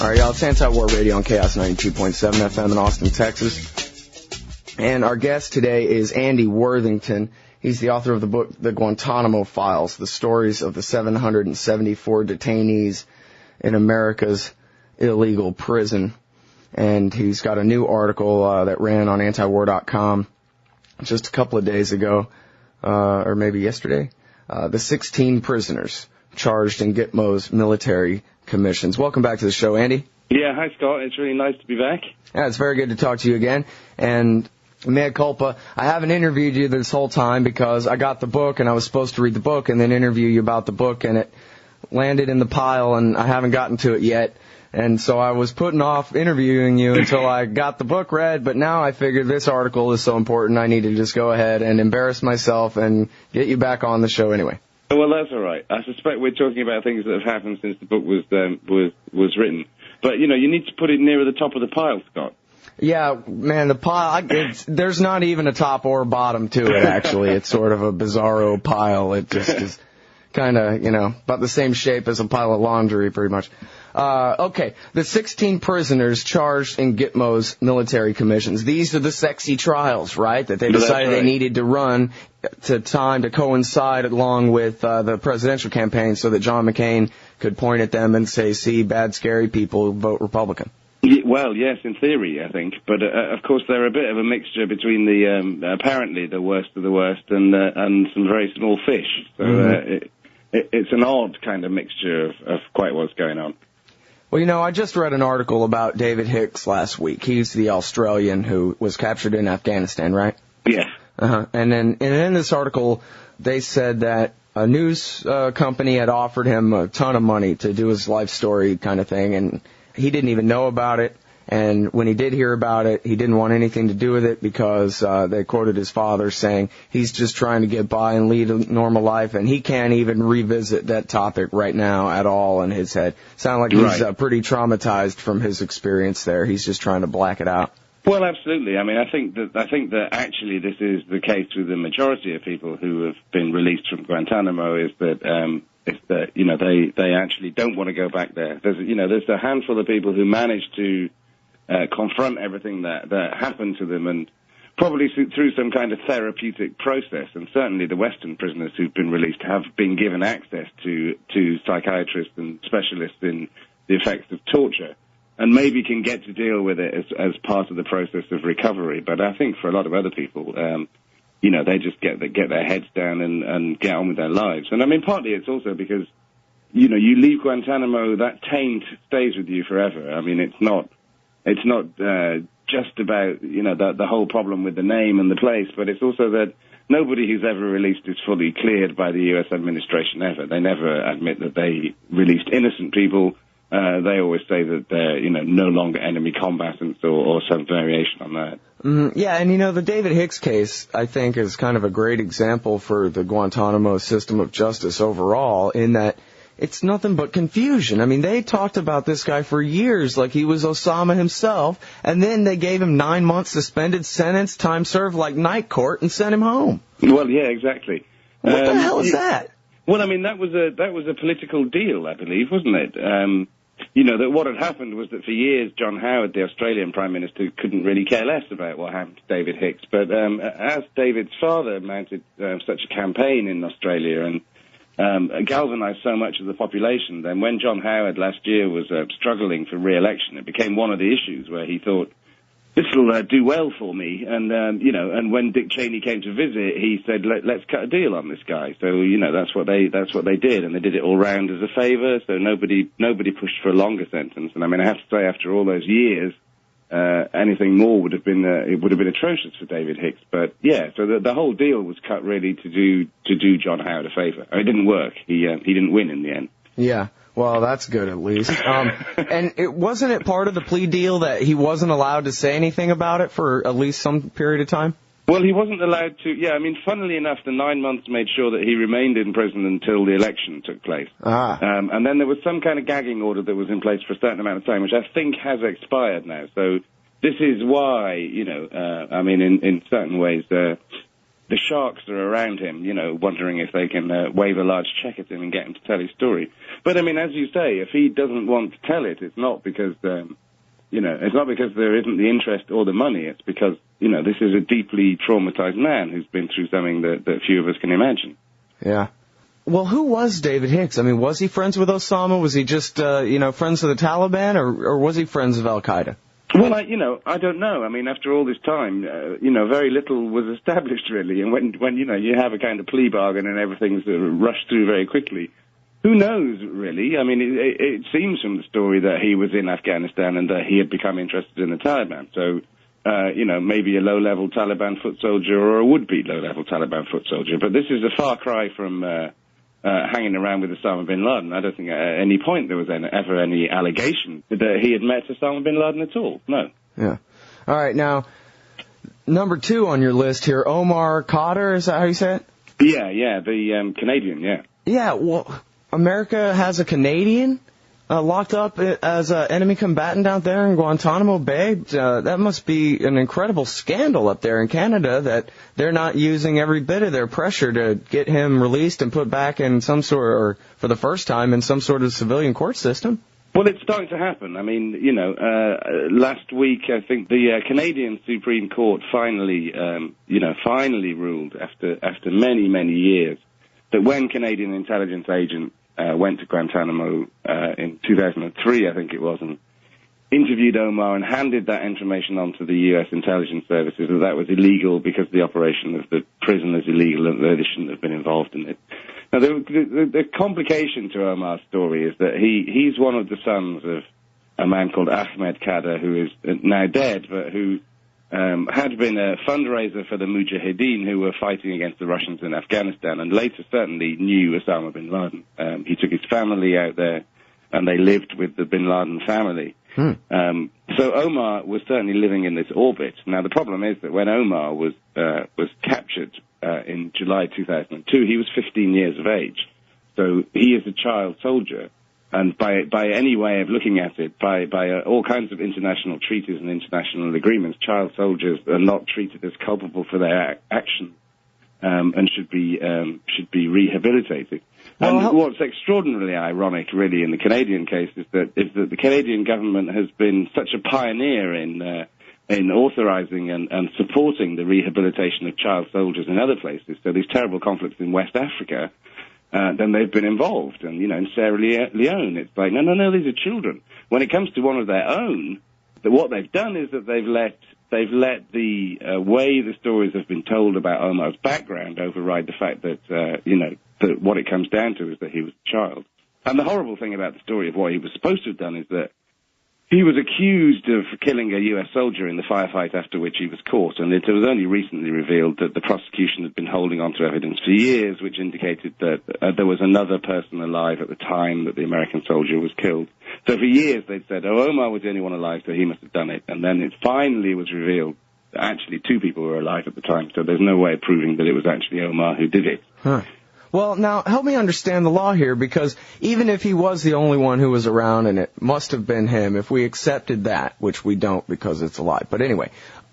All right, y'all, it's Anti-War Radio on Chaos 92.7 FM in Austin, Texas. And our guest today is Andy Worthington. He's the author of the book, The Guantanamo Files, the stories of the 774 detainees in America's illegal prison. And he's got a new article that ran on antiwar.com just a couple of days ago, or maybe yesterday. The 16 prisoners charged in Gitmo's military commissions. Welcome back to the show, Andy. Yeah, hi, Scott. It's really nice to be back. Yeah, it's very good to talk to you again. And mea culpa, I haven't interviewed you this whole time because I got the book and I was supposed to read the book and then interview you about the book, and it landed in the pile and I haven't gotten to it yet. And so I was putting off interviewing you until I got the book read, but now I figured this article is so important I need to just go ahead and embarrass myself and get you back on the show anyway. Well, that's all right. I suspect we're talking about things that have happened since the book was written. But, you know, you need to put it nearer the top of the pile, Scott. Yeah, man, the pile, there's not even a top or bottom to it, actually. It's sort of a bizarro pile. It just is kind of, you know, about the same shape as a pile of laundry, pretty much. Okay, the 16 prisoners charged in Gitmo's military commissions. These are the sexy trials, right, that they decided they needed to run to time to coincide along with the presidential campaign so that John McCain could point at them and say, see, bad, scary people, vote Republican. Well, yes, in theory, I think. But, of course, they're a bit of a mixture between the, apparently, the worst of the worst and some very small fish. So it's an odd kind of mixture of quite what's going on. Well, you know, I just read an article about David Hicks last week. He's the Australian who was captured in Afghanistan, right? Yeah. And in this article, they said that a news company had offered him a ton of money to do his life story kind of thing, and he didn't even know about it. And when he did hear about it, he didn't want anything to do with it because they quoted his father saying he's just trying to get by and lead a normal life, and he can't even revisit that topic right now at all in his head. Sound like he's pretty traumatized from his experience there. He's just trying to black it out. Well, absolutely. I mean, I think that actually this is the case with the majority of people who have been released from Guantanamo is that you know they actually don't want to go back there. There's a handful of people who manage to confront everything that happened to them, and probably through some kind of therapeutic process. And certainly the Western prisoners who've been released have been given access to psychiatrists and specialists in the effects of torture, and maybe can get to deal with it as part of the process of recovery. But I think for a lot of other people, you know, they just get their heads down and get on with their lives. And I mean, partly it's also because, you know, you leave Guantanamo, that taint stays with you forever. I mean, it's not just about, you know, the whole problem with the name and the place, but it's also that nobody who's ever released is fully cleared by the U.S. administration ever. They never admit that they released innocent people. They always say that they're, you know, no longer enemy combatants or some variation on that. Yeah, and, you know, the David Hicks case, I think, is kind of a great example for the Guantanamo system of justice overall in that it's nothing but confusion. I mean, they talked about this guy for years like he was Osama himself, and then they gave him 9 months suspended sentence, time served like night court, and sent him home. Well, yeah, exactly. What the hell is that? Well, I mean, that was a political deal, I believe, wasn't it? You know, that what had happened was that for years John Howard, the Australian Prime Minister, couldn't really care less about what happened to David Hicks. But as David's father mounted such a campaign in Australia and galvanized so much of the population, then when John Howard last year was struggling for re-election, it became one of the issues where he thought, this will do well for me. And, you know, and when Dick Cheney came to visit, he said, let's cut a deal on this guy. So, you know, that's what they did. And they did it all round as a favor. So nobody pushed for a longer sentence. And I mean, I have to say, after all those years, anything more would have been atrocious for David Hicks. But yeah, so the whole deal was cut really to do John Howard a favor. It didn't work. He didn't win in the end. Yeah. Well, that's good at least. And wasn't it part of the plea deal that he wasn't allowed to say anything about it for at least some period of time? Well, he wasn't allowed to. Yeah, I mean, funnily enough, the 9 months made sure that he remained in prison until the election took place. And then there was some kind of gagging order that was in place for a certain amount of time, which I think has expired now. So this is why, you know, I mean, in certain ways, the sharks are around him, wondering if they can wave a large check at him and get him to tell his story. But, I mean, as you say, if he doesn't want to tell it, it's not because, it's not because there isn't the interest or the money. It's because, this is a deeply traumatized man who's been through something that few of us can imagine. Yeah. Well, who was David Hicks? I mean, was he friends with Osama? Was he just, friends of the Taliban, or was he friends of Al-Qaeda? Well, I don't know. I mean, after all this time, very little was established, really. And when you have a kind of plea bargain and everything's rushed through very quickly, who knows, really? I mean, it seems from the story that he was in Afghanistan and that he had become interested in the Taliban. So, maybe a low-level Taliban foot soldier or a would-be low-level Taliban foot soldier. But this is a far cry from hanging around with Osama bin Laden. I don't think at any point there was ever any allegation that he had met Osama bin Laden at all. No. Yeah. All right, now, number 2 on your list here, Omar Khadr, is that how you say it? Yeah, the Canadian, yeah. Yeah, well, America has a Canadian locked up as an enemy combatant out there in Guantanamo Bay. That must be an incredible scandal up there in Canada that they're not using every bit of their pressure to get him released and put back in some sort, or for the first time, in some sort of civilian court system. Well, it's starting to happen. I mean, last week, I think the Canadian Supreme Court finally ruled after many, many years that when Canadian intelligence agents went to Guantanamo in 2003, I think it was, and interviewed Omar and handed that information on to the U.S. intelligence services, that was illegal because the operation of the prison is illegal and they shouldn't have been involved in it. Now, the complication to Omar's story is that he's one of the sons of a man called Ahmed Khadr, who is now dead, but who had been a fundraiser for the Mujahideen who were fighting against the Russians in Afghanistan, and later certainly knew Osama bin Laden. He took his family out there, and they lived with the bin Laden family. So Omar was certainly living in this orbit. Now, the problem is that when Omar was captured in July 2002, he was 15 years of age. So he is a child soldier. And by any way of looking at it, by all kinds of international treaties and international agreements, child soldiers are not treated as culpable for their actions and should be rehabilitated. And what's extraordinarily ironic, really, in the Canadian case is that the Canadian government has been such a pioneer in authorizing and supporting the rehabilitation of child soldiers in other places. So these terrible conflicts in West Africa. Then they've been involved. And, in Sierra Leone, it's like, no, these are children. When it comes to one of their own, what they've done is that they've let the way the stories have been told about Omar's background override the fact that, that what it comes down to is that he was a child. And the horrible thing about the story of what he was supposed to have done is that he was accused of killing a U.S. soldier in the firefight after which he was caught, and it was only recently revealed that the prosecution had been holding on to evidence for years, which indicated that there was another person alive at the time that the American soldier was killed. So for years they'd said, Omar was the only one alive, so he must have done it. And then it finally was revealed that actually 2 people were alive at the time, so there's no way of proving that it was actually Omar who did it. Huh. Well, now, help me understand the law here, because even if he was the only one who was around and it must have been him, if we accepted that, which we don't because it's a lie, but anyway,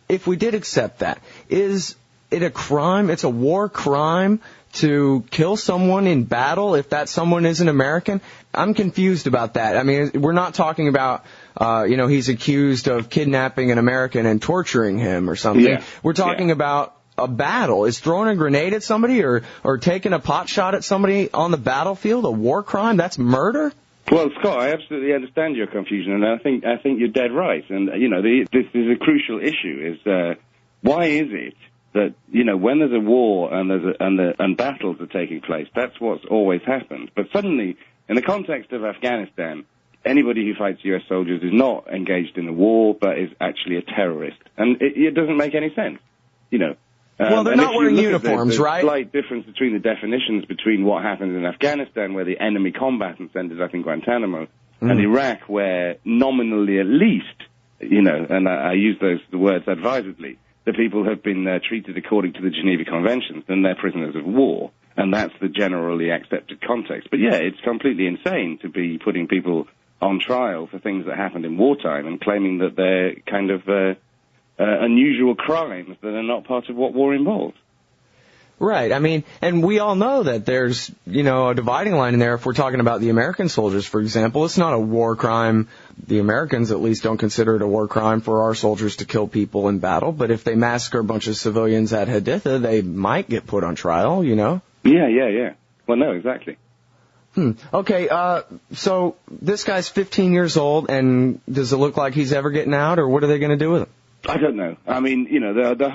if we did accept that, is it a crime? It's a war crime to kill someone in battle if that someone is an American? I'm confused about that. I mean, we're not talking about, he's accused of kidnapping an American and torturing him or something. Yeah. We're talking about a battle. Is throwing a grenade at somebody or taking a pot shot at somebody on the battlefield a war crime? That's murder? Well, Scott, I absolutely understand your confusion, and I think you're dead right. And this is a crucial issue: is why is it that when there's a war and battles are taking place, that's what's always happened. But suddenly, in the context of Afghanistan, anybody who fights U.S. soldiers is not engaged in a war, but is actually a terrorist, and it doesn't make any sense. Well, they're not wearing uniforms, right? There's a slight difference between the definitions between what happened in Afghanistan, where the enemy combatants ended up in Guantanamo, and Iraq, where nominally at least, and I use the words advisedly, the people have been treated according to the Geneva Conventions, then they're prisoners of war. And that's the generally accepted context. But yeah, it's completely insane to be putting people on trial for things that happened in wartime and claiming that they're kind of unusual crimes that are not part of what war involves. Right. I mean, and we all know that there's, a dividing line in there. If we're talking about the American soldiers, for example, it's not a war crime. The Americans, at least, don't consider it a war crime for our soldiers to kill people in battle. But if they massacre a bunch of civilians at Haditha, they might get put on trial, Yeah. Well, no, exactly. Okay, so this guy's 15 years old, and does it look like he's ever getting out, or what are they going to do with him? I don't know. I mean, the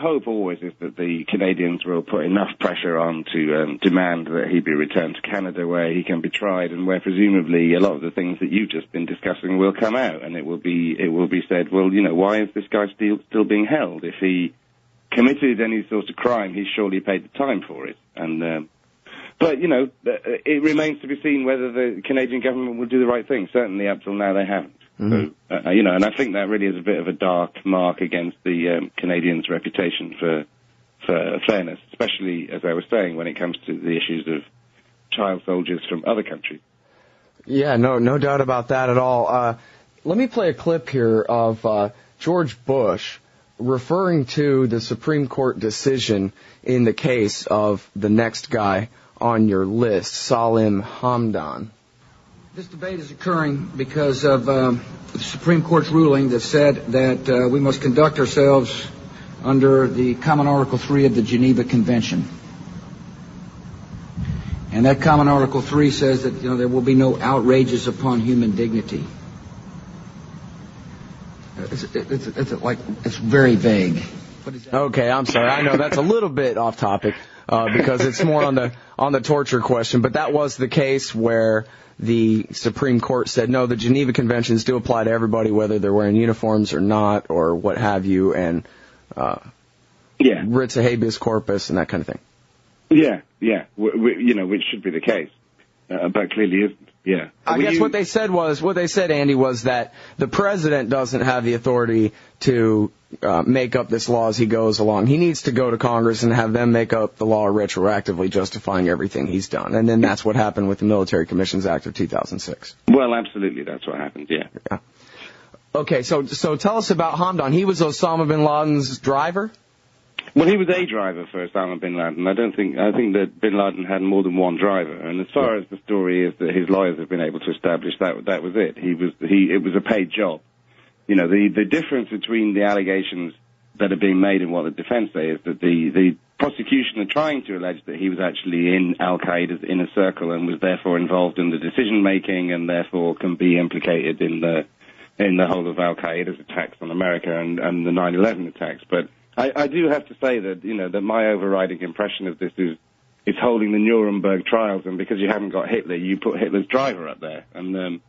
hope always is that the Canadians will put enough pressure on to demand that he be returned to Canada, where he can be tried, and where presumably a lot of the things that you've just been discussing will come out, and it will be said, well, why is this guy still being held? If he committed any sort of crime, he's surely paid the time for it, and. But, it remains to be seen whether the Canadian government will do the right thing. Certainly, up till now, they haven't. Mm-hmm. So, and I think that really is a bit of a dark mark against the Canadians' reputation for fairness, especially, as I was saying, when it comes to the issues of child soldiers from other countries. Yeah, no doubt about that at all. Let me play a clip here of George Bush referring to the Supreme Court decision in the case of the next guy on your list, Salim Hamdan. This debate is occurring because of the Supreme Court's ruling that said that we must conduct ourselves under the Common Article 3 of the Geneva Convention. And that Common Article 3 says that there will be no outrages upon human dignity. It's very vague. Okay, I'm sorry. I know that's a little bit off topic because it's more on the torture question. But that was the case where the Supreme Court said, no, the Geneva Conventions do apply to everybody, whether they're wearing uniforms or not, or what have you, and writs of habeas corpus and that kind of thing. Yeah. Which should be the case, but clearly isn't. Yeah. I guess what they said, Andy, was that the president doesn't have the authority to make up this law as he goes along. He needs to go to Congress and have them make up the law retroactively, justifying everything he's done. And then that's what happened with the Military Commissions Act of 2006. Well, absolutely, that's what happened. Yeah. Okay, so tell us about Hamdan. He was Osama bin Laden's driver? Well, he was a driver for Osama bin Laden. I think that bin Laden had more than one driver. And as far as the story is that his lawyers have been able to establish, that was it. It was a paid job. The difference between the allegations that are being made and what the defense say is that the prosecution are trying to allege that he was actually in Al-Qaeda's inner circle and was therefore involved in the decision making and therefore can be implicated in the whole of Al-Qaeda's attacks on America and the 9/11 attacks. But I do have to say that, that my overriding impression of this is holding the Nuremberg trials, and because you haven't got Hitler, you put Hitler's driver up there. And,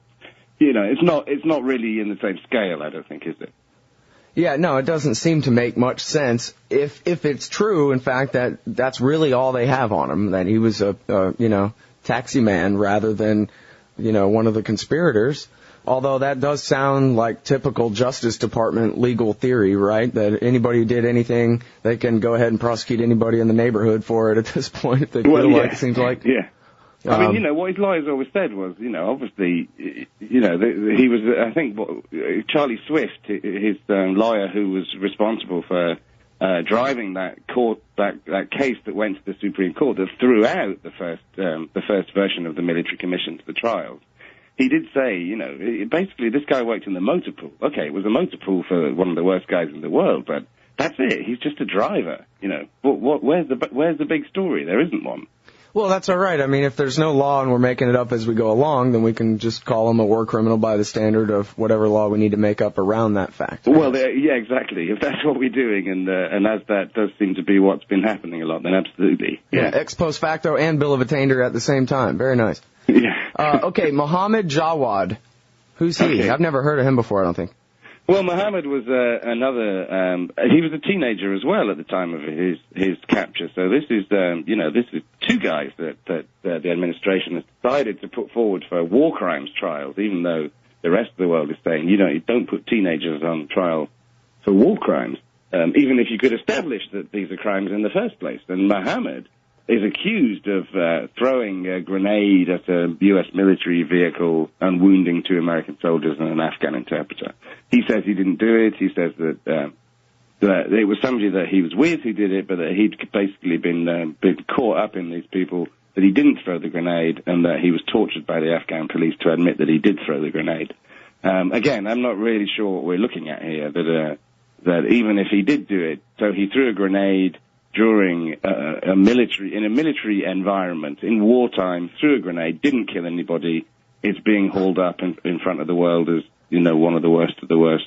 it's not really in the same scale, I don't think, is it? Yeah, no, it doesn't seem to make much sense. If it's true, in fact, that's really all they have on him, that he was a taxi man rather than, one of the conspirators. Although that does sound like typical Justice Department legal theory, right? That anybody who did anything, they can go ahead and prosecute anybody in the neighborhood for it at this point if they feel like, it seems like. Yeah. I mean, what his lawyers always said was, obviously, he was, I think, Charlie Swift, his lawyer who was responsible for driving that case that went to the Supreme Court that threw out the first version of the military commission to the trials. He did say, basically this guy worked in the motor pool. Okay, it was a motor pool for one of the worst guys in the world, but that's it. He's just a driver. Where's the big story? There isn't one. Well, that's all right. I mean, if there's no law and we're making it up as we go along, then we can just call him a war criminal by the standard of whatever law we need to make up around that fact. Well, yeah, exactly. If that's what we're doing, and as that does seem to be what's been happening a lot, then absolutely. Yeah, ex post facto and bill of attainder at the same time. Very nice. Yeah. Okay, Mohamed Jawad. Who's he? Okay. I've never heard of him before, I don't think. Well, Mohamed was he was a teenager as well at the time of his capture. So this is two guys that the administration has decided to put forward for war crimes trials, even though the rest of the world is saying, you don't put teenagers on trial for war crimes, even if you could establish that these are crimes in the first place. And Mohamed is accused of throwing a grenade at a U.S. military vehicle and wounding 2 American soldiers and an Afghan interpreter. He says he didn't do it. He says that that it was somebody that he was with who did it, but that he'd basically been caught up in these people, that he didn't throw the grenade, and that he was tortured by the Afghan police to admit that he did throw the grenade. Again, I'm not really sure what we're looking at here, that even if he did do it, so he threw a grenade during in a military environment, in wartime, threw a grenade, didn't kill anybody, it's being hauled up in front of the world as, one of the worst of the worst.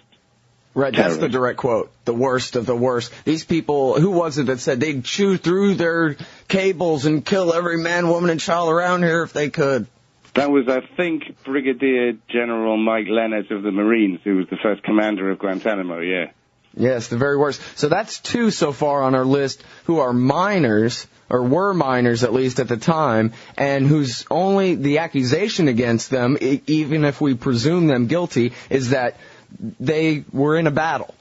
Right, that's the direct quote. The worst of the worst. These people, who was it that said they'd chew through their cables and kill every man, woman, and child around here if they could? That was, I think, Brigadier General Mike Leonard of the Marines, who was the first commander of Guantanamo, yeah. Yes, the very worst. So that's 2 so far on our list who are minors, or were minors at least at the time, and whose only the accusation against them, even if we presume them guilty, is that they were in a battle.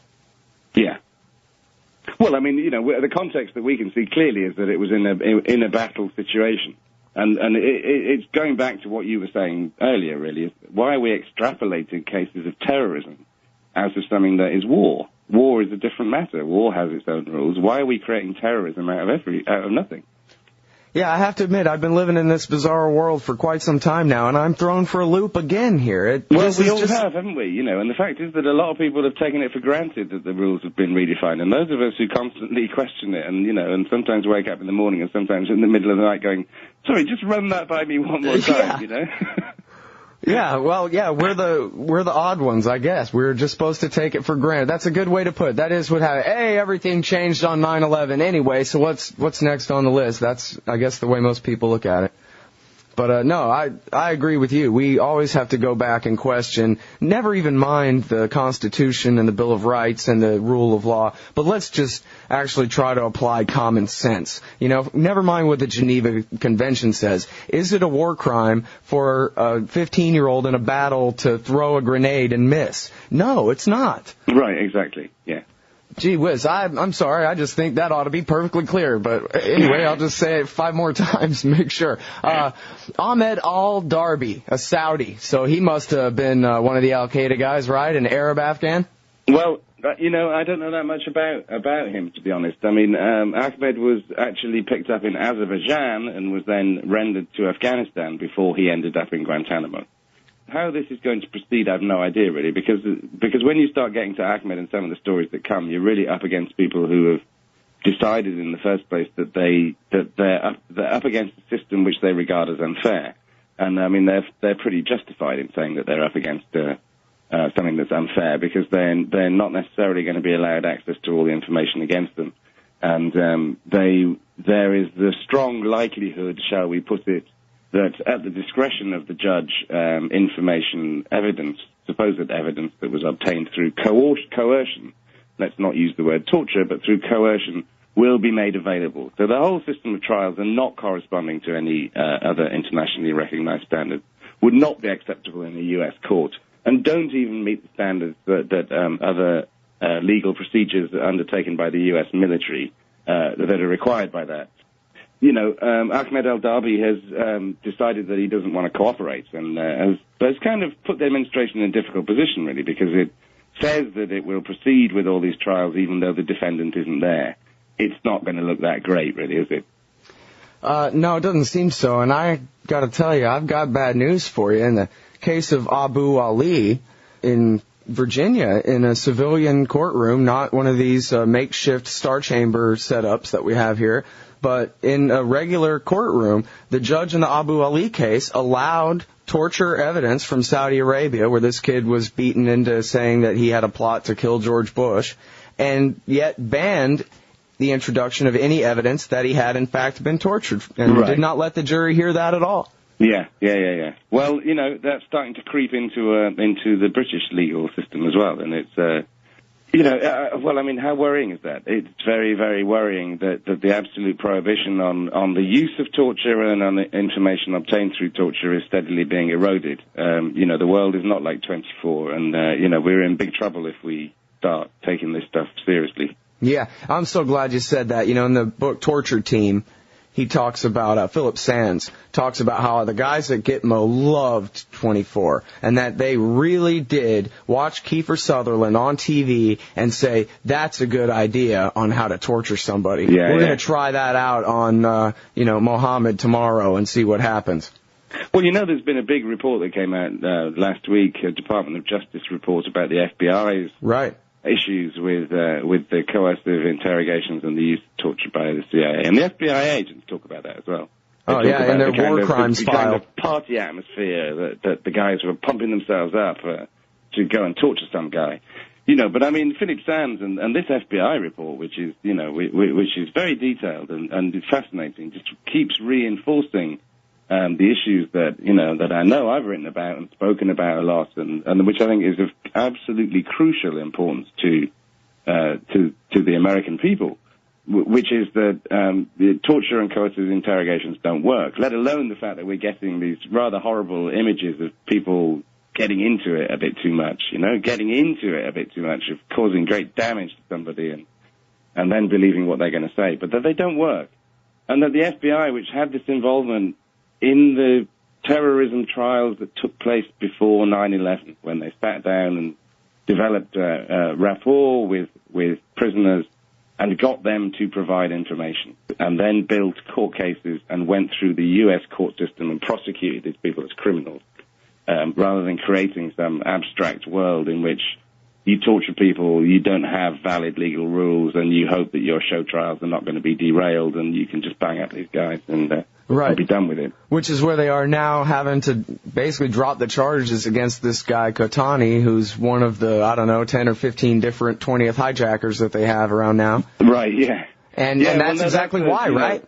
Yeah. Well, I mean, the context that we can see clearly is that it was in a battle situation. And it's going back to what you were saying earlier, really. Why are we extrapolating cases of terrorism as of something that is war? War is a different matter. War has its own rules. Why are we creating terrorism out of nothing? Yeah, I have to admit, I've been living in this bizarre world for quite some time now, and I'm thrown for a loop again here. We all have, haven't we? And the fact is that a lot of people have taken it for granted that the rules have been redefined, and those of us who constantly question it, and sometimes wake up in the morning and sometimes in the middle of the night going, sorry, just run that by me one more time, Yeah, well, we're the odd ones, I guess. We're just supposed to take it for granted. That's a good way to put it. That is what happened. Hey, everything changed on 9/11 anyway, so what's next on the list? That's, I guess, the way most people look at it. But no, I agree with you. We always have to go back and question, never even mind the Constitution and the Bill of Rights and the rule of law, but let's just actually try to apply common sense. Never mind what the Geneva Convention says. Is it a war crime for a 15-year-old in a battle to throw a grenade and miss? No, it's not. Right, exactly, yeah. Gee whiz, I'm sorry, I just think that ought to be perfectly clear. But anyway, I'll just say it 5 more times to make sure. Ahmed al-Darbi, a Saudi. So he must have been one of the al-Qaeda guys, right? An Arab Afghan? Well, I don't know that much about him, to be honest. I mean, Ahmed was actually picked up in Azerbaijan and was then rendered to Afghanistan before he ended up in Guantanamo. How this is going to proceed, I have no idea, really, because when you start getting to Ahmed and some of the stories that come, you're really up against people who have decided in the first place that they're up against a system which they regard as unfair. And, I mean, they're pretty justified in saying that they're up against something that's unfair, because they're not necessarily going to be allowed access to all the information against them. And there is the strong likelihood, shall we put it, that at the discretion of the judge, supposed evidence that was obtained through coercion, let's not use the word torture, but through coercion, will be made available. So the whole system of trials are not corresponding to any other internationally recognized standards, would not be acceptable in a U.S. court, and don't even meet the standards that other legal procedures undertaken by the U.S. military that are required by that. Ahmed al-Darbi has decided that he doesn't want to cooperate, and has kind of put the administration in a difficult position, really, because it says that it will proceed with all these trials even though the defendant isn't there. It's not going to look that great, really, is it? No, it doesn't seem so, and I got to tell you, I've got bad news for you. In the case of Abu Ali in Virginia, in a civilian courtroom, not one of these makeshift star chamber setups that we have here, but in a regular courtroom, the judge in the Abu Ali case allowed torture evidence from Saudi Arabia, where this kid was beaten into saying that he had a plot to kill George Bush, and yet banned the introduction of any evidence that he had in fact been tortured, and did not let the jury hear that at all. Yeah. Well, that's starting to creep into the British legal system as well, and it's well, I mean, how worrying is that? It's very, very worrying that the absolute prohibition on the use of torture and on the information obtained through torture is steadily being eroded. The world is not like 24, and we're in big trouble if we start taking this stuff seriously. Yeah, I'm so glad you said that. In the book Torture Team, he talks about, Philip Sands talks about how the guys at Gitmo loved 24, and that they really did watch Kiefer Sutherland on TV and say, that's a good idea on how to torture somebody. Yeah, We're going to try that out on, Mohammed tomorrow and see what happens. Well, there's been a big report that came out last week, a Department of Justice report about the FBI's issues with the coercive interrogations and the use of torture by the CIA. And the FBI agents talk about that as well. In their war crimes file. Kind of party atmosphere that the guys were pumping themselves up to go and torture some guy. But I mean, Philip Sands and this FBI report, which is, which is very detailed and fascinating, just keeps reinforcing the issues that I know I've written about and spoken about a lot, and which I think is of absolutely crucial importance to the American people, which is that the torture and coercive interrogations don't work, let alone the fact that we're getting these rather horrible images of people getting into it a bit too much, of causing great damage to somebody and then believing what they're going to say, but that they don't work. And that the FBI, which had this involvement in the terrorism trials that took place before 9/11, when they sat down and developed rapport with prisoners and got them to provide information, and then built court cases and went through the U.S. court system and prosecuted these people as criminals, rather than creating some abstract world in which you torture people, you don't have valid legal rules, and you hope that your show trials are not going to be derailed, and you can just bang up these guys and be done with it. Which is where they are now, having to basically drop the charges against this guy Qatani, who's one of the, 10 or 15 different 20th hijackers that they have around now. Right, yeah. And that's exactly why, right?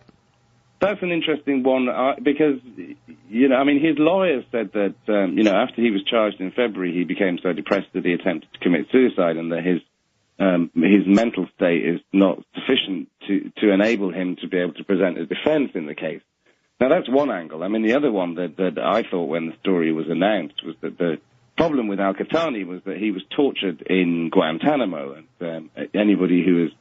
That's an interesting one, because, his lawyers said that, after he was charged in February, he became so depressed that he attempted to commit suicide, and that his mental state is not sufficient to enable him to be able to present a defense in the case. Now, that's one angle. I mean, the other one that I thought when the story was announced was that the problem with al-Qatani was that he was tortured in Guantanamo, and anybody who has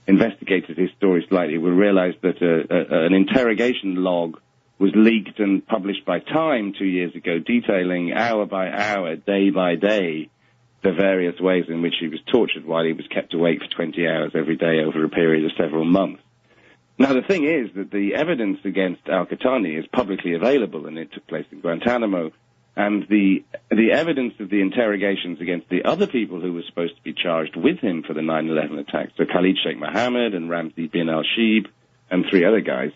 investigated his story slightly will realize that an interrogation log was leaked and published by Time 2 years ago, detailing hour by hour, day by day, the various ways in which he was tortured while he was kept awake for 20 hours every day over a period of several months. Now, the thing is that the evidence against al-Qatani is publicly available, and it took place in Guantanamo, and the evidence of the interrogations against the other people who were supposed to be charged with him for the 9/11 attacks, so Khalid Sheikh Mohammed and Ramzi bin al-Shib and 3 other guys,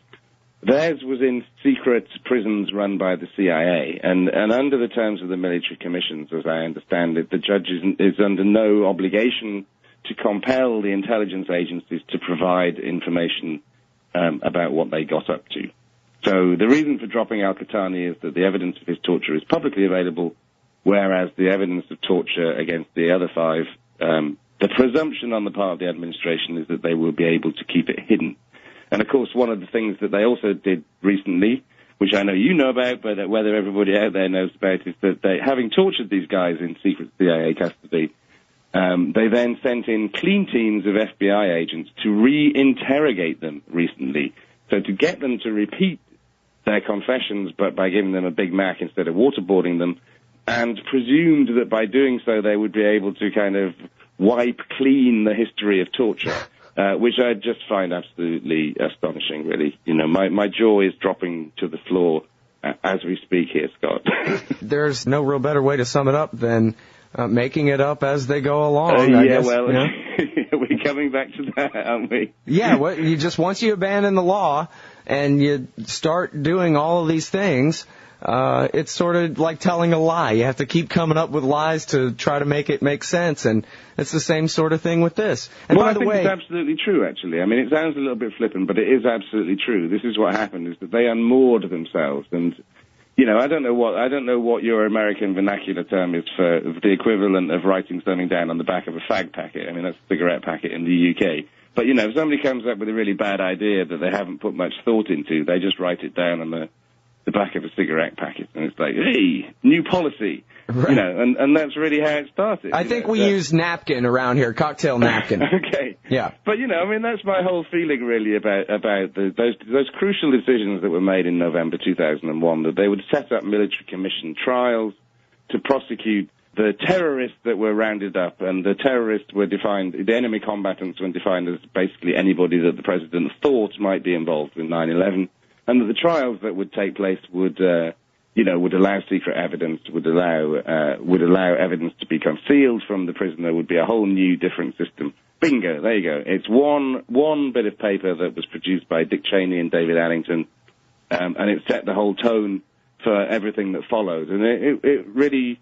theirs was in secret prisons run by the CIA, and under the terms of the military commissions, as I understand it, the judge is under no obligation to compel the intelligence agencies to provide information about what they got up to. So the reason for dropping al-Qatani is that the evidence of his torture is publicly available, whereas the evidence of torture against the other 5, the presumption on the part of the administration is that they will be able to keep it hidden. And, of course, one of the things that they also did recently, which I know you know about, but whether everybody out there knows about, is that they, having tortured these guys in secret CIA custody, they then sent in clean teams of FBI agents to re-interrogate them recently. So to get them to repeat their confessions, but by giving them a Big Mac instead of waterboarding them, and presumed that by doing so they would be able to kind of wipe clean the history of torture, which I just find absolutely astonishing, really. My jaw is dropping to the floor as we speak here, Scott. There's no real better way to sum it up than making it up as they go along. I guess, we're coming back to that, aren't we? Yeah, once you abandon the law and you start doing all of these things, it's sort of like telling a lie. You have to keep coming up with lies to try to make it make sense, and it's the same sort of thing with this. And well, by the way, it's absolutely true, actually. I mean, it sounds a little bit flippant, but it is absolutely true. This is what happened, is that they unmoored themselves, and I don't know what your American vernacular term is for the equivalent of writing something down on the back of a fag packet. I mean, that's a cigarette packet in the UK. But, if somebody comes up with a really bad idea that they haven't put much thought into, they just write it down on the back of a cigarette packet. And it's like, hey, new policy. Right. You know, and that's really how it started. I think we use napkin around here, cocktail napkin. Okay. Yeah. But, you know, I mean, that's my whole feeling really about those crucial decisions that were made in November 2001, that they would set up military commission trials to prosecute the terrorists that were rounded up, and the terrorists were defined, the enemy combatants were defined as basically anybody that the president thought might be involved with 9/11, and that the trials that would take place would allow secret evidence, would allow evidence to be concealed from the prisoner, would be a whole new, different system. Bingo, there you go. It's one bit of paper that was produced by Dick Cheney and David Allington, and it set the whole tone for everything that followed. And it really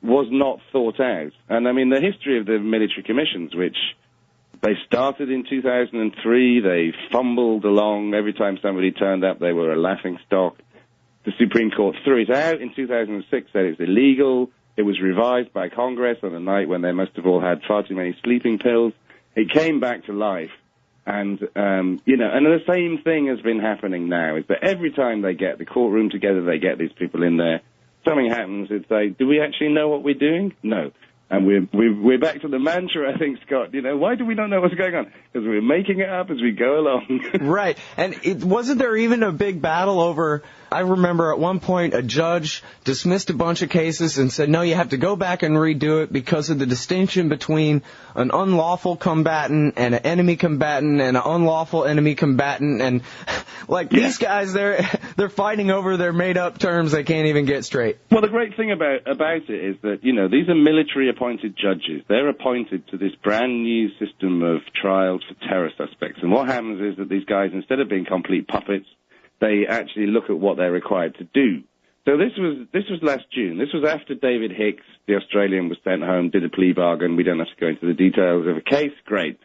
was not thought out. And I mean, the history of the military commissions, which they started in 2003, they fumbled along. Every time somebody turned up, they were a laughing stock. The Supreme Court threw it out in 2006, said it's illegal. It was revised by Congress on a night when they must have all had far too many sleeping pills. It came back to life. And, and the same thing has been happening now, is that every time they get the courtroom together, they get these people in there, something happens. It's like, do we actually know what we're doing? No. And we're back to the mantra, I think, Scott. You know, why do we not know what's going on? Because we're making it up as we go along. Right. And wasn't there even a big battle over, I remember at one point a judge dismissed a bunch of cases and said, no, you have to go back and redo it because of the distinction between an unlawful combatant and an enemy combatant and an unlawful enemy combatant. And these guys, they're fighting over their made-up terms they can't even get straight. Well, the great thing about it is that, you know, these are military-appointed judges. They're appointed to this brand-new system of trials for terror suspects. And what happens is that these guys, instead of being complete puppets, they actually look at what they're required to do. So this was last June. This was after David Hicks, the Australian, was sent home, did a plea bargain. We don't have to go into the details of a case. Great.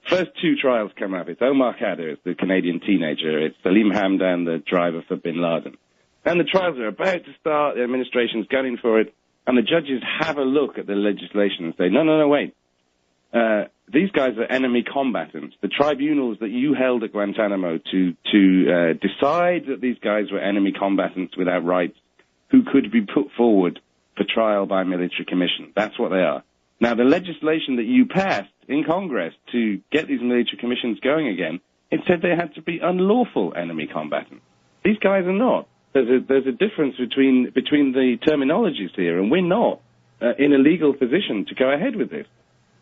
First two trials come up. It's Omar Khadr, it's the Canadian teenager. It's Salim Hamdan, the driver for bin Laden. And the trials are about to start. The administration's gunning for it. And the judges have a look at the legislation and say, no, wait. These guys are enemy combatants. The tribunals that you held at Guantanamo to decide that these guys were enemy combatants without rights who could be put forward for trial by military commission. That's what they are. Now, the legislation that you passed in Congress to get these military commissions going again, it said they had to be unlawful enemy combatants. These guys are not. There's a difference between the terminologies here, and we're not in a legal position to go ahead with this.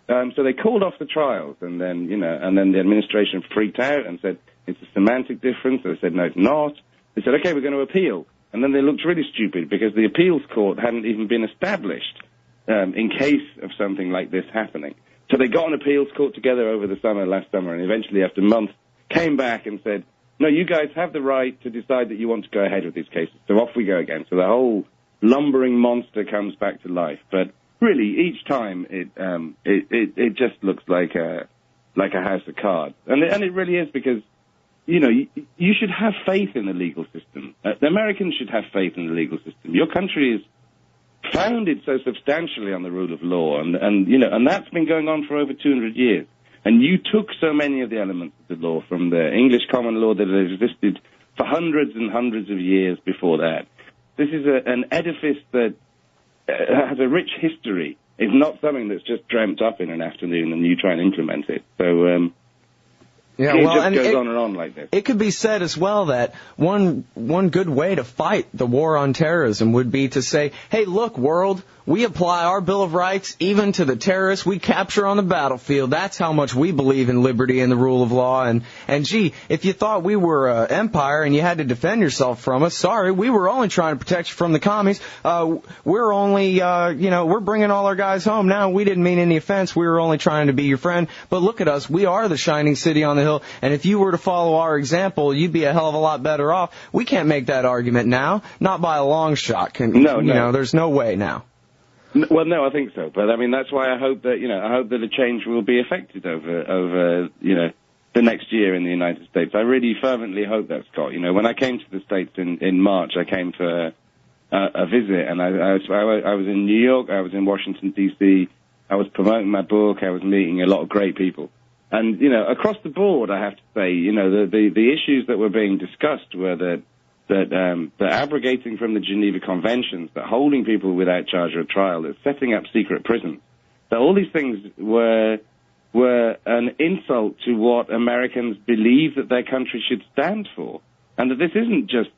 So they called off the trials, and then the administration freaked out and said it's a semantic difference. They said no, it's not. They said okay, we're going to appeal, and then they looked really stupid because the appeals court hadn't even been established in case of something like this happening. So they got an appeals court together over the last summer, and eventually after months came back and said, no, you guys have the right to decide that you want to go ahead with these cases. So off we go again. So the whole lumbering monster comes back to life. But really, each time it just looks like a house of cards, and it really is, because you should have faith in the legal system. The Americans should have faith in the legal system. Your country is founded so substantially on the rule of law, and that's been going on for over 200 years. And you took so many of the elements of the law from the English common law that had existed for hundreds and hundreds of years before that. This is an edifice that has a rich history. It's not something that's just dreamt up in an afternoon and you try and implement it. So it just goes on and on like this. It could be said as well that one good way to fight the war on terrorism would be to say, hey, look, world, we apply our Bill of Rights even to the terrorists we capture on the battlefield. That's how much we believe in liberty and the rule of law. And gee, if you thought we were an empire and you had to defend yourself from us, sorry, we were only trying to protect you from the commies. We're only, we're bringing all our guys home now. We didn't mean any offense. We were only trying to be your friend. But look at us. We are the shining city on the hill. And if you were to follow our example, you'd be a hell of a lot better off. We can't make that argument now. Not by a long shot. No. There's no way now. Well, no, I think so. But, I mean, that's why I hope that, a change will be effected over the next year in the United States. I really fervently hope that, Scott. When I came to the States in March, I came for a visit, and I was in New York, I was in Washington, D.C., I was promoting my book, I was meeting a lot of great people. And, across the board, I have to say, the issues that were being discussed were that that abrogating from the Geneva Conventions, that holding people without charge or trial, that setting up secret prisons, that all these things were an insult to what Americans believe that their country should stand for, and that this isn't just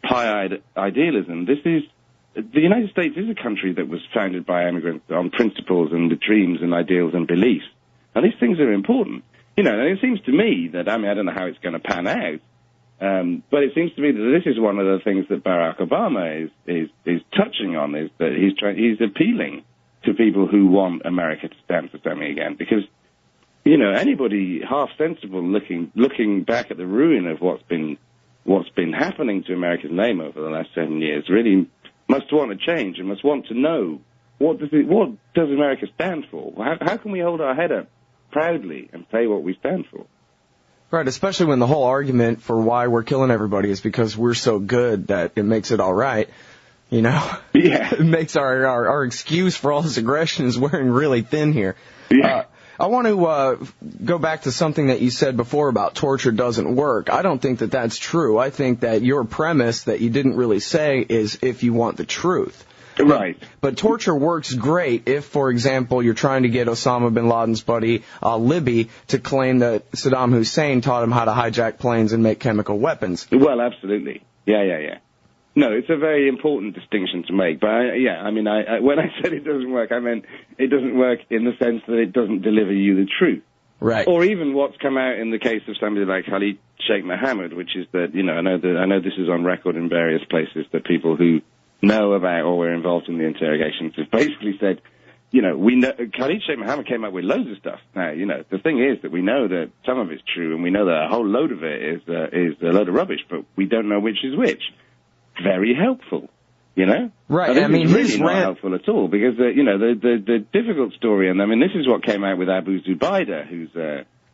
pie-eyed idealism. The United States is a country that was founded by immigrants on principles and dreams and ideals and beliefs, and these things are important. And it seems to me that, I don't know how it's going to pan out, but it seems to me that this is one of the things that Barack Obama is touching on, is that he's appealing to people who want America to stand for something again, because anybody half sensible looking back at the ruin of what's been happening to America's name over the last 7 years really must want to change and must want to know what does America stand for? How can we hold our head up proudly and say what we stand for? Right, especially when the whole argument for why we're killing everybody is because we're so good that it makes it all right. Yeah. It makes our excuse for all this aggression is wearing really thin here. Yeah. I want to go back to something that you said before about torture doesn't work. I don't think that that's true. I think that your premise that you didn't really say is if you want the truth. Right. But torture works great if, for example, you're trying to get Osama bin Laden's buddy al-Libi to claim that Saddam Hussein taught him how to hijack planes and make chemical weapons. Well, absolutely. Yeah. No, it's a very important distinction to make. But, when I said it doesn't work, I meant it doesn't work in the sense that it doesn't deliver you the truth. Right. Or even what's come out in the case of somebody like Khalid Sheikh Mohammed, which is that, I know this is on record in various places, that people who know about or were involved in the interrogations have basically said, we know Khalid Sheikh Mohammed came up with loads of stuff. Now, the thing is that we know that some of it's true, and we know that a whole load of it is a load of rubbish, but we don't know which is which. Very helpful, Right. It's really not helpful at all, because the difficult story, and this is what came out with Abu Zubaydah, who's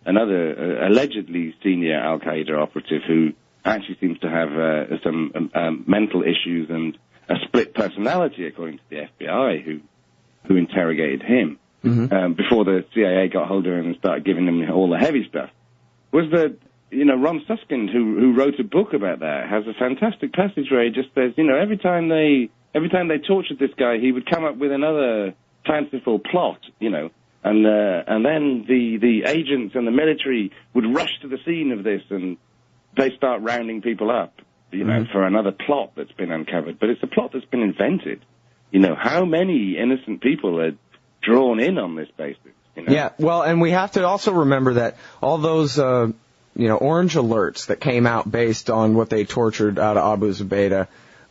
another allegedly senior al-Qaeda operative who actually seems to have some mental issues and a split personality, according to the FBI, who interrogated him before the CIA got hold of him and started giving him all the heavy stuff. Was that Ron Suskind, who wrote a book about that, has a fantastic passage where he just says, every time they tortured this guy, he would come up with another fanciful plot, and then the agents and the military would rush to the scene of this, and they start rounding people up, for another plot that's been uncovered. But it's a plot that's been invented. How many innocent people are drawn in on this basis? Yeah, well, and we have to also remember that all those orange alerts that came out based on what they tortured out of Abu Zubaydah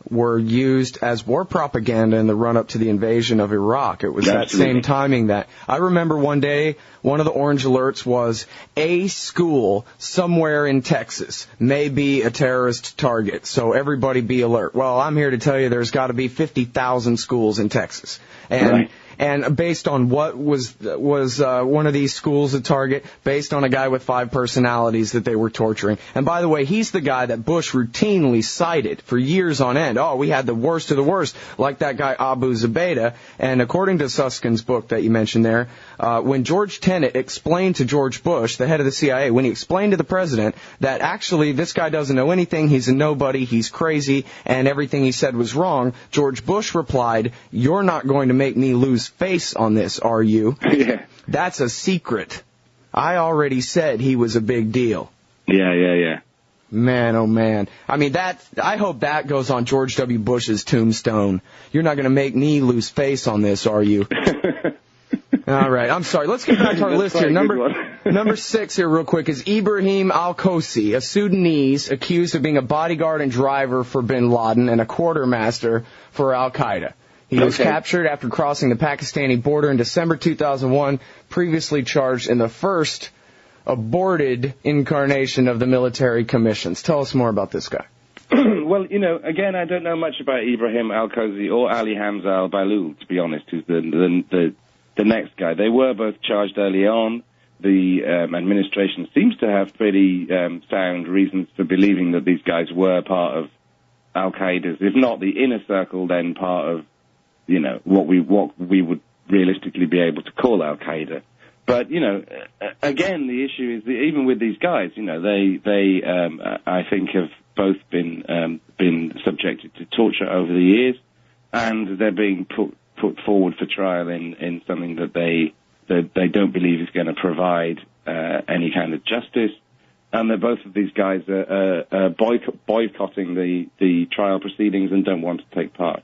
were used as war propaganda in the run-up to the invasion of Iraq. It was that same timing that... I remember one day, one of the orange alerts was, a school somewhere in Texas may be a terrorist target, so everybody be alert. Well, I'm here to tell you there's got to be 50,000 schools in Texas. And based on what was one of these schools a target, based on a guy with 5 personalities that they were torturing. And by the way, he's the guy that Bush routinely cited for years on end. Oh, we had the worst of the worst, like that guy Abu Zubaydah. And according to Suskind's book that you mentioned there, when George Tenet explained to George Bush, the head of the CIA, when he explained to the president that actually this guy doesn't know anything, he's a nobody, he's crazy, and everything he said was wrong, George Bush replied, "You're not going to make me lose face on this, are you?" Yeah. That's a secret. I already said he was a big deal. Yeah. Man, oh man. I hope that goes on George W. Bush's tombstone. You're not going to make me lose face on this, are you? All right, I'm sorry. Let's get back to our list here. Number 6 here real quick is Ibrahim al-Kosi, a Sudanese accused of being a bodyguard and driver for bin Laden and a quartermaster for al-Qaeda. He was captured after crossing the Pakistani border in December 2001, previously charged in the first aborted incarnation of the military commissions. Tell us more about this guy. Well, again, I don't know much about Ibrahim al-Kosi or Ali Hamza al-Balul, to be honest, who's the next guy. They were both charged early on. The administration seems to have pretty sound reasons for believing that these guys were part of al-Qaeda's, if not the inner circle, then part of what we would realistically be able to call al-Qaeda. But, again, the issue is that even with these guys, they I think have both been subjected to torture over the years, and they're being put forward for trial in something that they don't believe is going to provide any kind of justice. And that both of these guys are boycotting the trial proceedings and don't want to take part.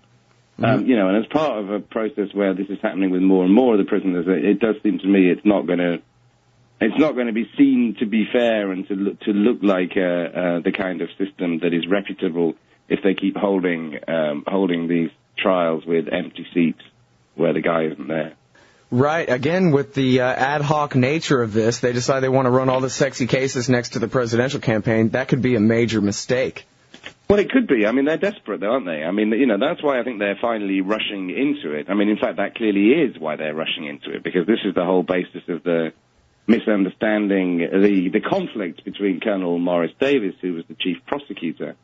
And as part of a process where this is happening with more and more of the prisoners, it does seem to me it's not going to be seen to be fair and to look like the kind of system that is reputable if they keep holding these trials with empty seats where the guy isn't there. Right. Again, with the ad hoc nature of this, they decide they want to run all the sexy cases next to the presidential campaign. That could be a major mistake. Well, it could be. I mean, they're desperate, though, aren't they? I mean, that's why I think they're finally rushing into it. I mean, in fact, that clearly is why they're rushing into it, because this is the whole basis of the misunderstanding, the conflict between Colonel Morris Davis, who was the chief prosecutor,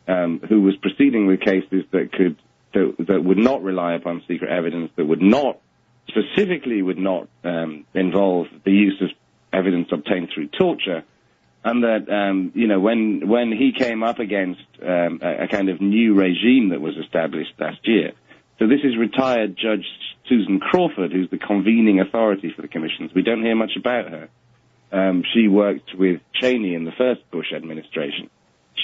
who was proceeding with cases that would not rely upon secret evidence, that would not involve the use of evidence obtained through torture, and that when he came up against a kind of new regime that was established last year. So this is retired Judge Susan Crawford, who's the convening authority for the commissions. We don't hear much about her. She worked with Cheney in the first Bush administration.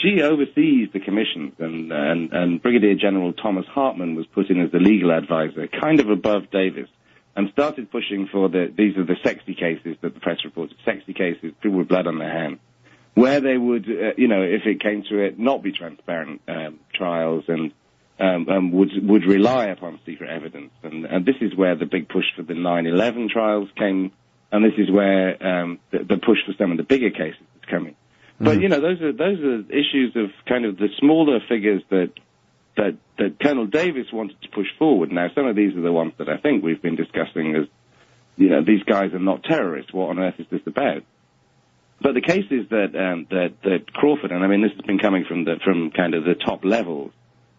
She oversees the commissions, and Brigadier General Thomas Hartman was put in as the legal advisor, kind of above Davis, and started pushing for these are the sexy cases that the press reported, sexy cases, people with blood on their hands, where they would, if it came to it, not be transparent trials and would rely upon secret evidence. And this is where the big push for the 9/11 trials came, and this is where the push for some of the bigger cases is coming. But, those are issues of kind of the smaller figures that Colonel Davis wanted to push forward. Now, some of these are the ones that I think we've been discussing as, these guys are not terrorists. What on earth is this about? But the cases that Crawford, and I mean this has been coming from kind of the top levels,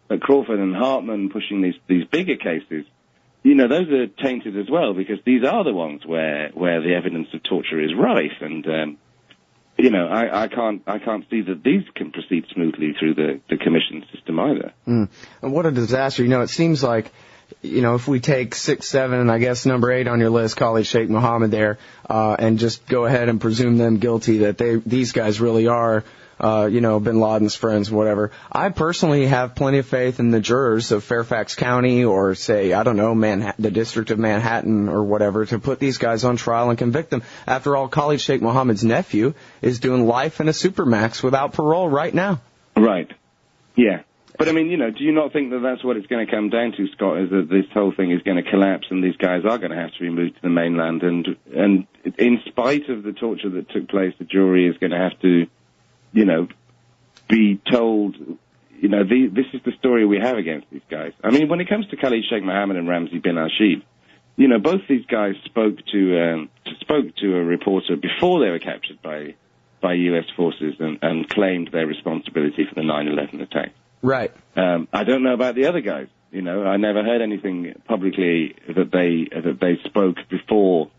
but Crawford and Hartman pushing these bigger cases, those are tainted as well, because these are the ones where the evidence of torture is rife, and I can't see that these can proceed smoothly through the commission system either. And what a disaster. It seems like, if we take 6, 7, and I guess number 8 on your list, Khalid Sheikh Mohammed there, and just go ahead and presume them guilty, that these guys really are, bin Laden's friends, whatever. I personally have plenty of faith in the jurors of Fairfax County or, say, I don't know, the District of Manhattan or whatever, to put these guys on trial and convict them. After all, Khalid Sheikh Mohammed's nephew is doing life in a supermax without parole right now. Right. Yeah. But, I mean, do you not think that that's what it's going to come down to, Scott, is that this whole thing is going to collapse and these guys are going to have to be moved to the mainland? And in spite of the torture that took place, the jury is going to have to, be told, this is the story we have against these guys. I mean, when it comes to Khalid Sheikh Mohammed and Ramzi bin al-Shib, both these guys spoke to a reporter before they were captured by U.S. forces and claimed their responsibility for the 9/11 attack. Right. I don't know about the other guys. I never heard anything publicly that they spoke before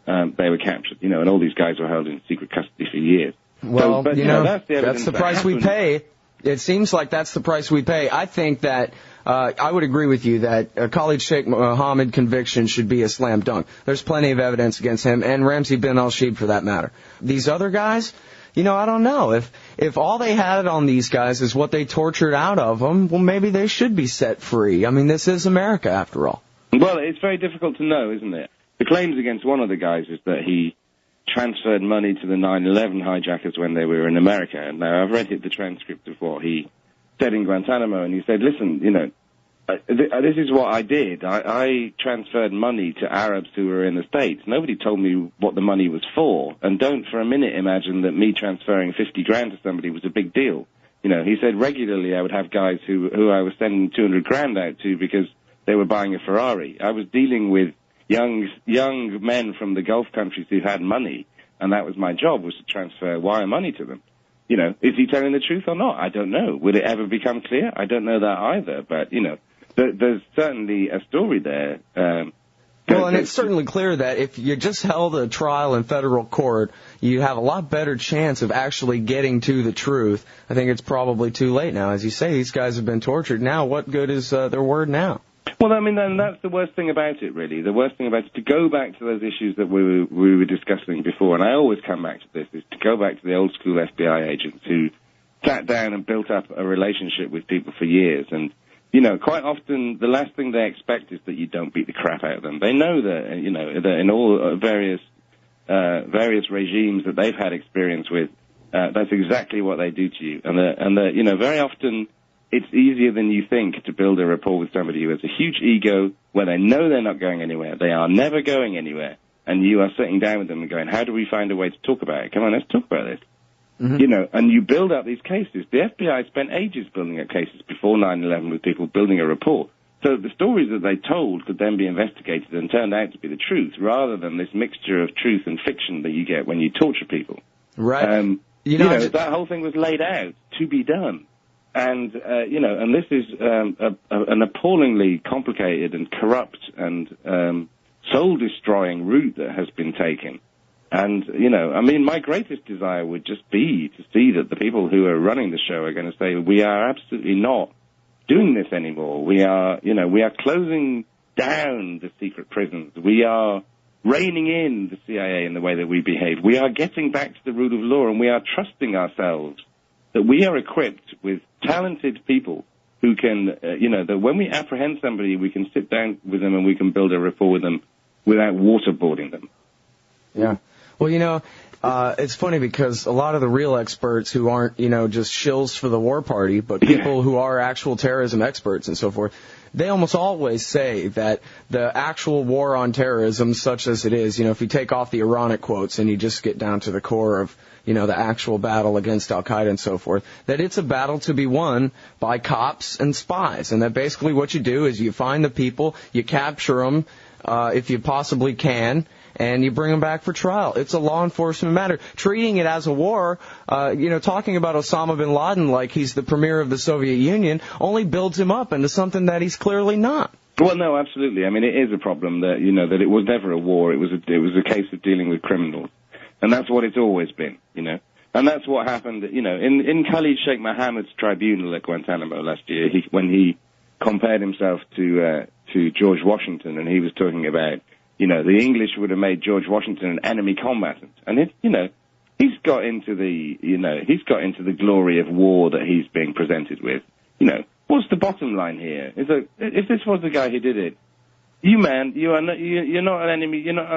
they were captured. And all these guys were held in secret custody for years. Well, that's the price we pay. It seems like that's the price we pay. I think that I would agree with you that Khalid Sheikh Mohammed conviction should be a slam dunk. There's plenty of evidence against him, and Ramzi bin al-Shib for that matter. These other guys, I don't know. If all they had on these guys is what they tortured out of them, well, maybe they should be set free. I mean, this is America, after all. Well, it's very difficult to know, isn't it? The claims against one of the guys is that he transferred money to the 9/11 hijackers when they were in America. And now I've read the transcript of what he said in Guantanamo, and he said, listen, this is what I did. I transferred money to Arabs who were in the States. Nobody told me what the money was for. And don't for a minute imagine that me transferring 50 grand to somebody was a big deal. He said regularly I would have guys who I was sending 200 grand out to because they were buying a Ferrari. I was dealing with young men from the Gulf countries who had money, and that was my job, was to transfer wire money to them. Is he telling the truth or not? I don't know. Will it ever become clear? I don't know that either. But, there's certainly a story there Well, and it's certainly clear that if you just held a trial in federal court, you have a lot better chance of actually getting to the truth. I think it's probably too late now. As you say, these guys have been tortured. Now, what good is their word now? Well, I mean, then that's the worst thing about it, really. The worst thing about it, to go back to those issues that we were discussing before, and I always come back to this, is to go back to the old school FBI agents who sat down and built up a relationship with people for years. And, you know, quite often the last thing they expect is that you don't beat the crap out of them. They know that, you know, that in all various regimes that they've had experience with, that's exactly what they do to you. And you know, very often it's easier than you think to build a rapport with somebody who has a huge ego, where they know they're not going anywhere. They are never going anywhere. And you are sitting down with them and going, how do we find a way to talk about it? Come on, let's talk about this. Mm-hmm. You know, and you build up these cases. The FBI spent ages building up cases before 9/11 with people building a rapport. So the stories that they told could then be investigated and turned out to be the truth, rather than this mixture of truth and fiction that you get when you torture people. Right. That whole thing was laid out to be done. And, you know, and this is an appallingly complicated and corrupt and soul-destroying route that has been taken. And, you know, I mean, my greatest desire would just be to see that the people who are running the show are going to say, we are absolutely not doing this anymore. We are closing down the secret prisons. We are reining in the CIA in the way that we behave. We are getting back to the rule of law, and we are trusting ourselves that we are equipped with talented people who can, that when we apprehend somebody, we can sit down with them and we can build a rapport with them without waterboarding them. Yeah. Well, you know, it's funny because a lot of the real experts who aren't, you know, just shills for the war party, but people who are actual terrorism experts and so forth, they almost always say that the actual war on terrorism, such as it is, you know, if you take off the ironic quotes and you just get down to the core of, you know, the actual battle against al-Qaeda and so forth, that it's a battle to be won by cops and spies, and that basically what you do is you find the people, you capture them if you possibly can, and you bring them back for trial. It's a law enforcement matter. Treating it as a war, talking about Osama bin Laden like he's the premier of the Soviet Union only builds him up into something that he's clearly not. Well, no, absolutely. I mean, it is a problem that, you know, that it was never a war. It was a case of dealing with criminals. And that's what it's always been, you know. And that's what happened, you know, in Khalid Sheikh Mohammed's tribunal at Guantanamo last year, when he compared himself to George Washington, and he was talking about, you know, the English would have made George Washington an enemy combatant. And he's got into the glory of war that he's being presented with. You know, what's the bottom line here? Is that if this was the guy who did it, you're not an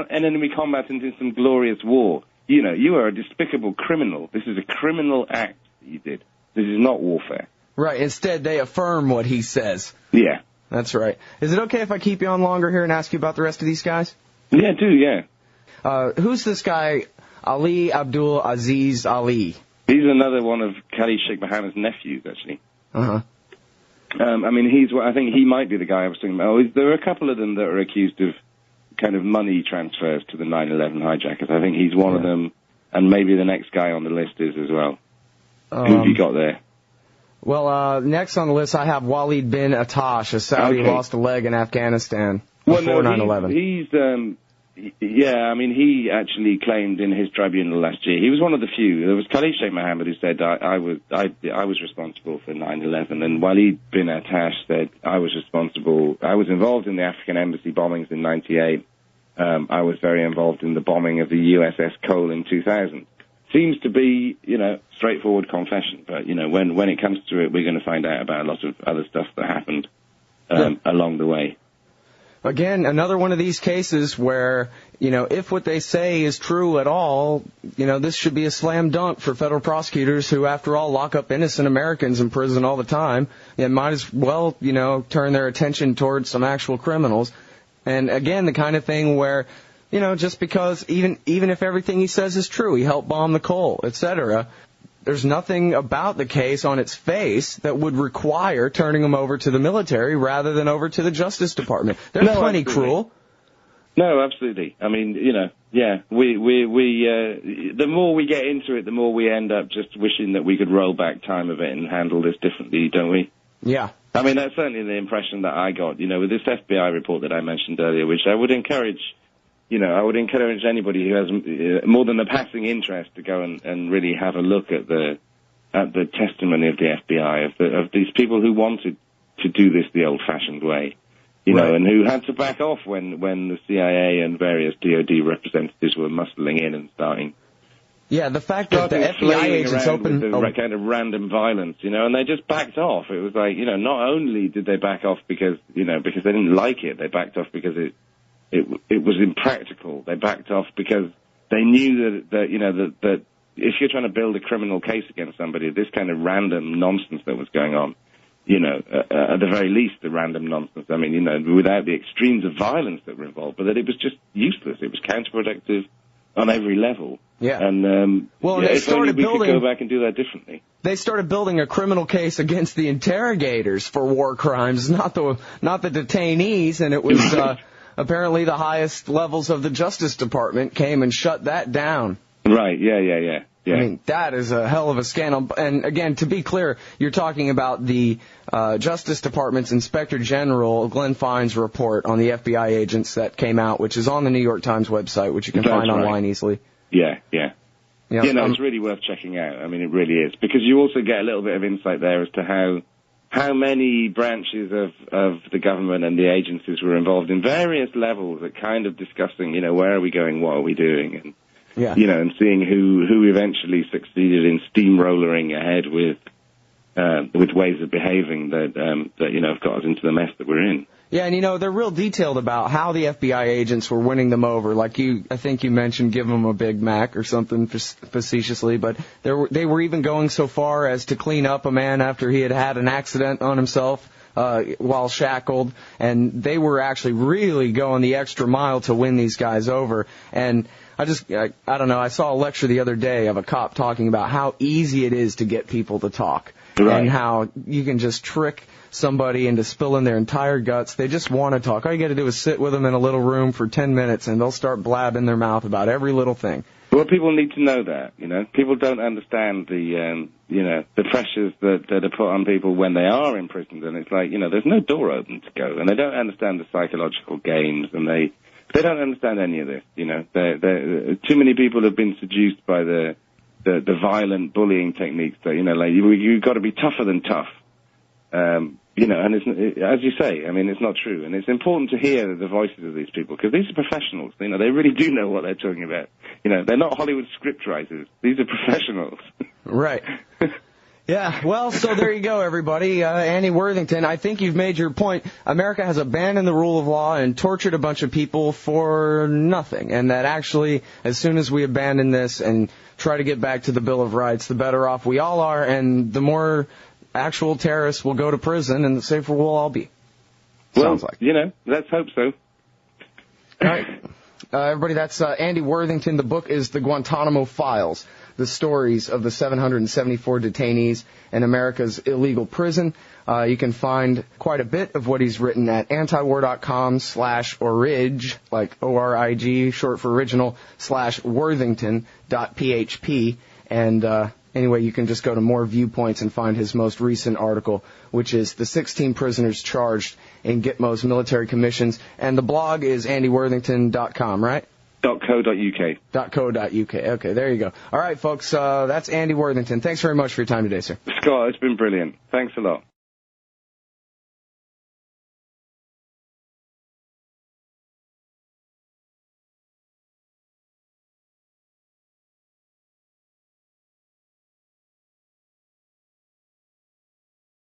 enemy combatant in some glorious war. You know, you are a despicable criminal. This is a criminal act that you did. This is not warfare. Right. Instead, they affirm what he says. Yeah. That's right. Is it okay if I keep you on longer here and ask you about the rest of these guys? Yeah, do, yeah. Who's this guy, Ali Abdul Aziz Ali? He's another one of Khalid Sheikh Mohammed's nephews, actually. Uh-huh. I think he might be the guy I was talking about. There are a couple of them that are accused of kind of money transfers to the 9/11 hijackers. I think he's one of them, and maybe the next guy on the list is as well. Who have you got there? Well, next on the list I have Walid bin Attash, a Saudi who lost a leg in Afghanistan before 9/11. He actually claimed in his tribunal last year. He was one of the few. There was Khalid Sheikh Mohammed who said I was responsible for 9/11, and Walid bin Attash said I was involved in the African embassy bombings in '98. I was very involved in the bombing of the USS Cole in 2000. Seems to be, you know, straightforward confession, but, you know, when it comes to it, we're going to find out about a lot of other stuff that happened along the way. Again, another one of these cases where, you know, if what they say is true at all, you know, this should be a slam dunk for federal prosecutors who, after all, lock up innocent Americans in prison all the time. They might as well, you know, turn their attention towards some actual criminals. And again, the kind of thing where, you know, just because even if everything he says is true, he helped bomb the Cole, etc., there's nothing about the case on its face that would require turning him over to the military rather than over to the Justice Department. They're plenty cruel. No, absolutely. I mean, you know, yeah, the more we get into it, the more we end up just wishing that we could roll back time a bit and handle this differently, don't we? Yeah. I mean, that's certainly the impression that I got, with this FBI report that I mentioned earlier, which I would encourage, anybody who has more than a passing interest to go and really have a look at the testimony of the FBI, of these people who wanted to do this the old-fashioned way, and who had to back off when the CIA and various DoD representatives were muscling in and starting. Yeah, the fact that the FBI agents opened kind of random violence, and they just backed off. It was like, not only did they back off because they didn't like it, they backed off because it was impractical. They backed off because they knew that if you're trying to build a criminal case against somebody, this kind of random nonsense that was going on, at the very least, the random nonsense. I mean, without the extremes of violence that were involved, but that it was just useless. It was counterproductive on every level. Yeah. And they started we building. Could go back and do that differently. They started building a criminal case against the interrogators for war crimes, not the detainees, and it was apparently the highest levels of the Justice Department came and shut that down. Right. Yeah. I mean, that is a hell of a scandal. And again, to be clear, you're talking about the Justice Department's Inspector General Glenn Fine's report on the FBI agents that came out, which is on the New York Times website, which you can find online easily. Yeah. It's really worth checking out. I mean, it really is, because you also get a little bit of insight there as to how many branches of the government and the agencies were involved in various levels at kind of discussing, where are we going, what are we doing, and and seeing who eventually succeeded in steamrolling ahead with ways of behaving that have got us into the mess that we're in. Yeah, and they're real detailed about how the FBI agents were winning them over. Like I think you mentioned, give them a Big Mac or something facetiously, but they were even going so far as to clean up a man after he had an accident on himself while shackled, and they were actually really going the extra mile to win these guys over. And I don't know, I saw a lecture the other day of a cop talking about how easy it is to get people to talk, and how you can just trick somebody into spilling their entire guts. They just want to talk. All you got to do is sit with them in a little room for 10 minutes, and they'll start blabbing their mouth about every little thing. Well, people need to know that, People don't understand the pressures that are put on people when they are imprisoned, and it's like, there's no door open to go, and they don't understand the psychological games, and they don't understand any of this, Too many people have been seduced by the violent bullying techniques that, you've got to be tougher than tough. And as you say, I mean, it's not true. And it's important to hear the voices of these people, because these are professionals. They really do know what they're talking about. They're not Hollywood scriptwriters. These are professionals. Right. Yeah, well, so there you go, everybody. Andy Worthington, I think you've made your point. America has abandoned the rule of law and tortured a bunch of people for nothing. And that actually, as soon as we abandon this and try to get back to the Bill of Rights, the better off we all are, and the more actual terrorists will go to prison, and the safer we'll all be. Sounds like. Let's hope so. All right. Everybody, that's Andy Worthington. The book is The Guantanamo Files, the stories of the 774 detainees in America's illegal prison. You can find quite a bit of what he's written at antiwar.com/orig, like O-R-I-G, short for original, /Worthington.php. And anyway, you can just go to More Viewpoints and find his most recent article, which is the 16 prisoners charged in Gitmo's military commissions. And the blog is andyworthington.com, right? .co.uk. .co.uk. Okay, there you go. All right, folks, that's Andy Worthington. Thanks very much for your time today, sir. Scott, it's been brilliant. Thanks a lot.